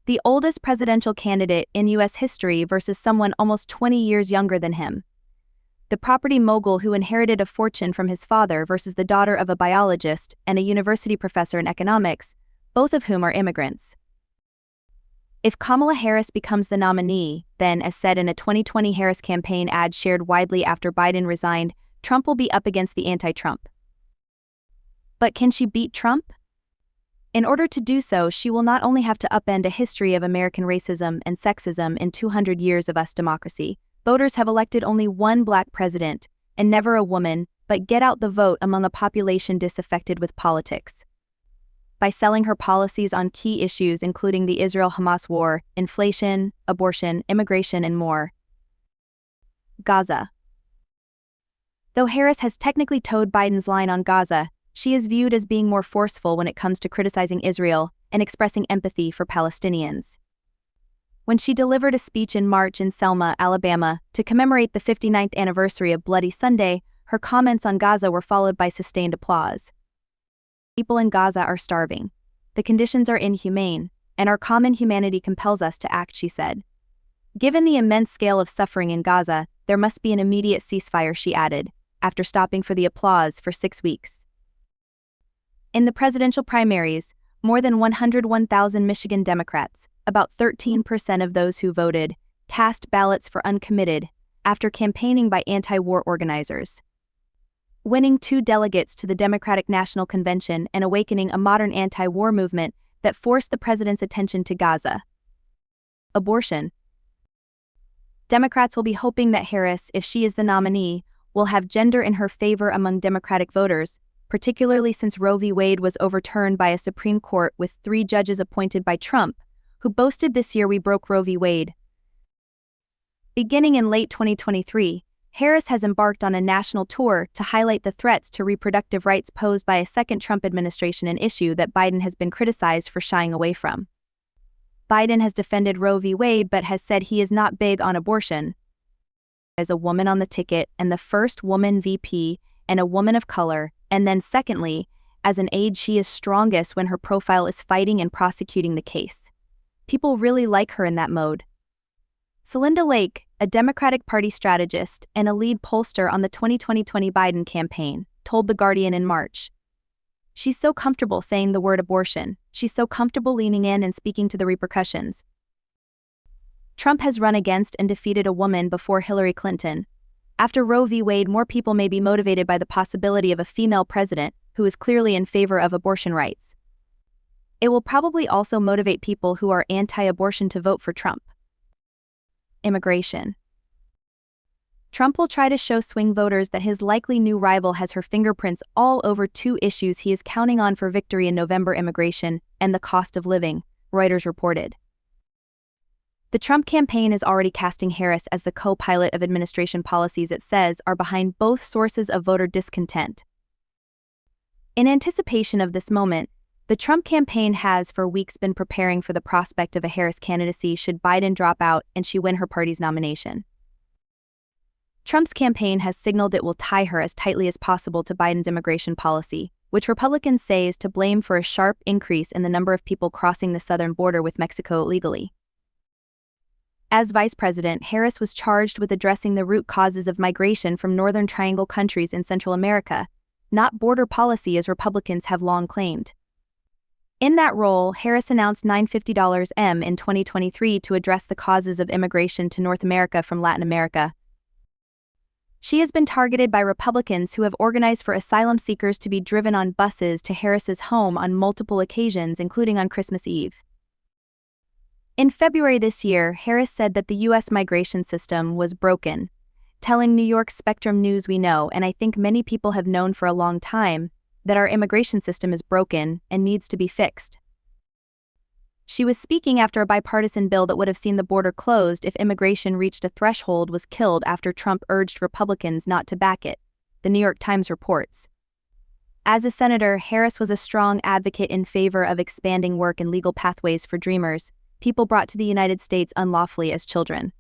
the oldest presidential candidate in U.S. history versus someone almost 20 years younger than him. The property mogul who inherited a fortune from his father versus the daughter of a biologist and a university professor in economics, both of whom are immigrants. If Kamala Harris becomes the nominee, then, as said in a 2020 Harris campaign ad shared widely after Biden resigned, Trump will be up against the anti-Trump. But can she beat Trump? In order to do so, she will not only have to upend a history of American racism and sexism in 200 years of US democracy. Voters have elected only one black president, and never a woman, but get out the vote among a population disaffected with politics. By selling her policies on key issues including the Israel-Hamas war, inflation, abortion, immigration, and more. Gaza. Though Harris has technically toed Biden's line on Gaza, she is viewed as being more forceful when it comes to criticizing Israel and expressing empathy for Palestinians. When she delivered a speech in March in Selma, Alabama, to commemorate the 59th anniversary of Bloody Sunday, her comments on Gaza were followed by sustained applause. People in Gaza are starving. The conditions are inhumane, and our common humanity compels us to act, she said. Given the immense scale of suffering in Gaza, there must be an immediate ceasefire, she added, after stopping for the applause for 6 weeks. In the presidential primaries, more than 101,000 Michigan Democrats, about 13% of those who voted, cast ballots for uncommitted after campaigning by anti-war organizers, winning 2 delegates to the Democratic National Convention and awakening a modern anti-war movement that forced the president's attention to Gaza. Abortion. Democrats will be hoping that Harris, if she is the nominee, will have gender in her favor among Democratic voters, particularly since Roe v. Wade was overturned by a Supreme Court with 3 judges appointed by Trump, who boasted this year we broke Roe v. Wade. Beginning in late 2023, Harris has embarked on a national tour to highlight the threats to reproductive rights posed by a second Trump administration, an issue that Biden has been criticized for shying away from. Biden has defended Roe v. Wade but has said he is not big on abortion. As a woman on the ticket and the first woman VP and a woman of color, and then secondly, as an aide she is strongest when her profile is fighting and prosecuting the case. People really like her in that mode. Celinda Lake, a Democratic Party strategist and a lead pollster on the 2020 Biden campaign, told The Guardian in March. She's so comfortable saying the word abortion, she's so comfortable leaning in and speaking to the repercussions. Trump has run against and defeated a woman before Hillary Clinton. After Roe v. Wade, more people may be motivated by the possibility of a female president who is clearly in favor of abortion rights. It will probably also motivate people who are anti-abortion to vote for Trump. Immigration. Trump will try to show swing voters that his likely new rival has her fingerprints all over 2 issues he is counting on for victory in November: immigration and the cost of living, Reuters reported. The Trump campaign is already casting Harris as the co-pilot of administration policies it says are behind both sources of voter discontent. In anticipation of this moment, the Trump campaign has for weeks been preparing for the prospect of a Harris candidacy should Biden drop out and she win her party's nomination. Trump's campaign has signaled it will tie her as tightly as possible to Biden's immigration policy, which Republicans say is to blame for a sharp increase in the number of people crossing the southern border with Mexico illegally. As vice president, Harris was charged with addressing the root causes of migration from Northern Triangle countries in Central America, not border policy as Republicans have long claimed. In that role, Harris announced $950 in 2023 to address the causes of immigration to North America from Latin America. She has been targeted by Republicans who have organized for asylum seekers to be driven on buses to Harris's home on multiple occasions, including on Christmas Eve. In February this year, Harris said that the U.S. migration system was broken, telling New York Spectrum News, "We know, and I think many people have known for a long time, that our immigration system is broken and needs to be fixed." She was speaking after a bipartisan bill that would have seen the border closed if immigration reached a threshold was killed after Trump urged Republicans not to back it, the New York Times reports. As a senator, Harris was a strong advocate in favor of expanding work and legal pathways for Dreamers, people brought to the United States unlawfully as children.